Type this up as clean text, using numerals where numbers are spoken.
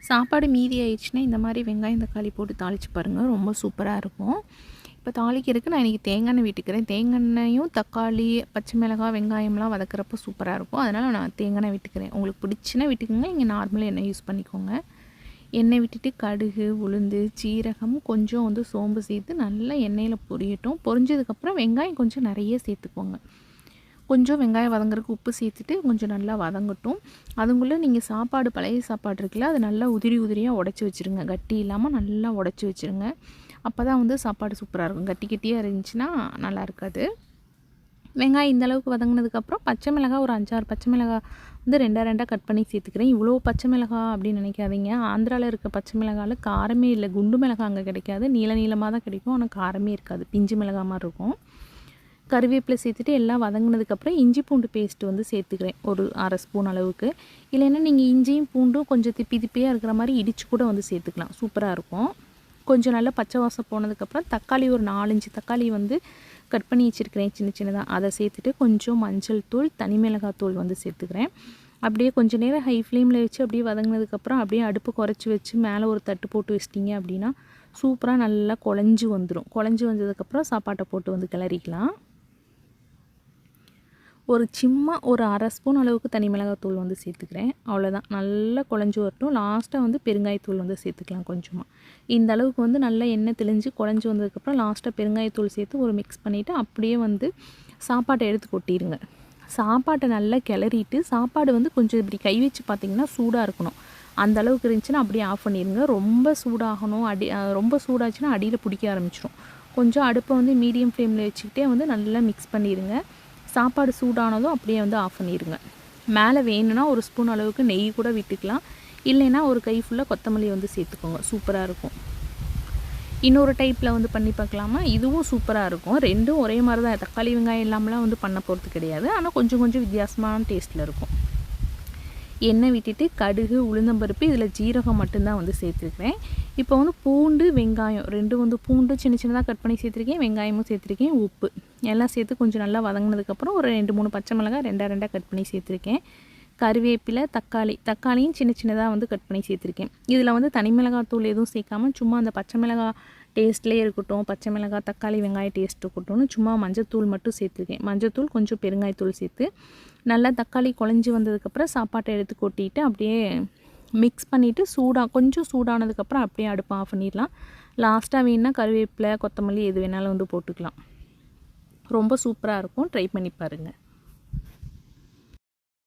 சாப்பாடு மீதி ஆயிடுச்சுன்னா இந்த மாதிரி வெங்காயம் தக்காளி போட்டு தாளித்து பாருங்கள், ரொம்ப சூப்பராக இருக்கும். இப்போ தாளிக்கிறதுக்கு நான் இன்றைக்கி தேங்காய் எண்ணெய் விட்டுக்கிறேன். தேங்காய் எண்ணெயும் தக்காளி பச்சை மிளகாய் வெங்காயம்லாம் வதக்கிறப்போ சூப்பராக இருக்கும். அதனால் நான் தேங்காய் எண்ணெய் விட்டுக்கிறேன். உங்களுக்கு பிடிச்சுன்னா விட்டுக்கோங்க, இங்கே நார்மலாக எண்ணெய் யூஸ் பண்ணிக்கோங்க. எண்ணெய் விட்டுட்டு கடுகு உளுந்து சீரகம் கொஞ்சம் வந்து சோம்பு சேர்த்து நல்லா எண்ணெயில் பொரியட்டும். பொரிஞ்சதுக்கப்புறம் வெங்காயம் கொஞ்சம் நிறைய சேர்த்துக்கோங்க. கொஞ்சம் வெங்காயம் வதங்குறதுக்கு உப்பு சேர்த்துட்டு கொஞ்சம் நல்லா வதங்கட்டும். அதுக்குள்ளே நீங்கள் சாப்பாடு பழைய சாப்பாடு இருக்குல்ல, அது நல்லா உதிரியாக உடச்சி வச்சுருங்க. கட்டி இல்லாமல் நல்லா உடச்சி வச்சுருங்க. அப்போ தான் வந்து சாப்பாடு சூப்பராக இருக்கும். கட்டியாக இருந்துச்சுன்னா நல்லா இருக்காது. வெங்காயம் இந்தளவுக்கு வதங்கினதுக்கப்புறம் பச்சை மிளகாய் ஒரு 5-6 பச்சை மிளகாய் வந்து ரெண்டாக கட் பண்ணி சேர்த்துக்கிறேன். இவ்வளோ பச்சை மிளகாய் அப்படின்னு நினைக்காதீங்க. ஆந்திராவில் இருக்க பச்சை மிளகாயில் காரமே இல்லை. குண்டு மிளகாய் அங்கே கிடைக்காது, நீளமாக தான் கிடைக்கும். ஆனால் காரமே இருக்காது, பிஞ்சு மிளகாய் மாதிரி இருக்கும். கருவேப்பிலை சேர்த்துட்டு எல்லாம் வதங்கினதுக்கப்புறம் இஞ்சி பூண்டு பேஸ்ட்டு வந்து சேர்த்துக்கிறேன், ஒரு 1/2 ஸ்பூன் அளவுக்கு. இல்லைன்னா நீங்கள் இஞ்சியும் பூண்டும் கொஞ்சம் திப்பியாக இருக்கிற மாதிரி இடித்து கூட வந்து சேர்த்துக்கலாம், சூப்பராக இருக்கும். கொஞ்சம் நல்லா பச்சை வாசம் போனதுக்கப்புறம் தக்காளி ஒரு 4-5 தக்காளி வந்து கட் பண்ணி வச்சுருக்கிறேன் சின்னதாக, அதை சேர்த்துட்டு கொஞ்சம் மஞ்சள் தூள் தனி மிளகாய் தூள் வந்து சேர்த்துக்கிறேன். அப்படியே கொஞ்சம் நேரம் ஹை ஃப்ளேமில் வச்சு அப்படியே வதங்கினதுக்கப்புறம் அப்படியே அடுப்பு குறைச்சி வச்சு மேலே ஒரு தட்டு போட்டு வச்சிட்டிங்க அப்படின்னா சூப்பராக நல்லா குழஞ்சி வந்துடும். குழஞ்சி வந்ததுக்கப்புறம் சாப்பாட்டை போட்டு வந்து கிளறிக்கலாம். ஒரு 1/2 ஸ்பூன் அளவுக்கு தனி மிளகாத்தூள் வந்து சேர்த்துக்கிறேன். அவ்வளோதான், நல்லா குழஞ்சி வரட்டும். லாஸ்ட்டாக வந்து பெருங்காயத்தூள் வந்து சேர்த்துக்கலாம் கொஞ்சமாக. இந்த அளவுக்கு வந்து நல்லா எண்ணெய் தெளிஞ்சு குழஞ்சி வந்ததுக்கப்புறம் லாஸ்ட்டாக பெருங்காயத்தூள் சேர்த்து ஒரு மிக்ஸ் பண்ணிவிட்டு அப்படியே வந்து சாப்பாட்டை எடுத்து கொட்டிடுங்க. சாப்பாட்டை நல்லா கிளறிட்டு சாப்பாடு வந்து கொஞ்சம் இப்படி கை வச்சு பார்த்திங்கன்னா சூடாக இருக்கணும். அந்த அளவுக்கு இருந்துச்சுன்னா அப்படியே ஆஃப் பண்ணிடுங்க. ரொம்ப சூடாகணும், ரொம்ப சூடாச்சுன்னா அடியில் பிடிக்க ஆரம்பிச்சிடும். கொஞ்சம் அடுப்பை வந்து மீடியம் ஃப்ளேமில் வச்சுக்கிட்டே வந்து நல்லா மிக்ஸ் பண்ணிடுங்க. சாப்பாடு சூடானதும் அப்படியே வந்து ஆஃப் பண்ணிடுங்க. மேலே வேணும்னா ஒரு ஸ்பூன் அளவுக்கு நெய் கூட விட்டுக்கலாம். இல்லைன்னா ஒரு கை ஃபுல்லாக கொத்தமல்லி வந்து சேர்த்துக்கோங்க, சூப்பராக இருக்கும். இன்னொரு டைப்பில் வந்து பண்ணி பார்க்கலாமா, இதுவும் சூப்பராக இருக்கும். ரெண்டும் ஒரே மாதிரி தான், தக்காளி வெங்காயம் இல்லாமலாம் வந்து பண்ண போகிறது கிடையாது. ஆனால் கொஞ்சம் வித்தியாசமான டேஸ்ட்டில் இருக்கும். எண்ணெய் விட்டுட்டு கடுகு உளுந்தம்பருப்பு இதில் ஜீரகம் மட்டும்தான் வந்து சேர்த்துருக்கிறேன். இப்போ வந்து பூண்டு வெங்காயம் ரெண்டும் வந்து பூண்டு சின்னதாக கட் பண்ணி சேர்த்துருக்கேன், வெங்காயமும் சேர்த்துருக்கேன், உப்பு எல்லாம் சேர்த்து கொஞ்சம் நல்லா வதங்கினதுக்கப்புறம் ஒரு 2-3 பச்சை மிளகாய் ரெண்டாக கட் பண்ணி சேர்த்துருக்கேன். கருவேப்பிலை தக்காளியும் சின்னதாக வந்து கட் பண்ணி சேர்த்துருக்கேன். இதில் வந்து தனி மிளகாத்தூள் எதுவும் சேர்க்காமல் சும்மா அந்த பச்சை மிளகாய் டேஸ்ட்லேயே இருக்கட்டும், பச்சை மிளகாய் தக்காளி வெங்காய டேஸ்ட் இருக்கட்டும்னு சும்மா மஞ்சத்தூள் மட்டும் சேர்த்துருக்கேன். மஞ்சத்தூள் கொஞ்சம் பெருங்காயத்தூள் சேர்த்து நல்லா தக்காளி குழஞ்சி வந்ததுக்கப்புறம் சாப்பாட்டை எடுத்து கொட்டிட்டு அப்படியே மிக்ஸ் பண்ணிவிட்டு கொஞ்சம் சூடானதுக்கப்புறம் அப்படியே அடுப்பை ஆஃப் பண்ணிடலாம். லாஸ்ட்டாக வேணுன்னா கருவேப்பிலை கொத்தமல்லி எது வேணாலும் வந்து போட்டுக்கலாம். ரொம்ப சூப்பராக இருக்கும், ட்ரை பண்ணி பாருங்கள்.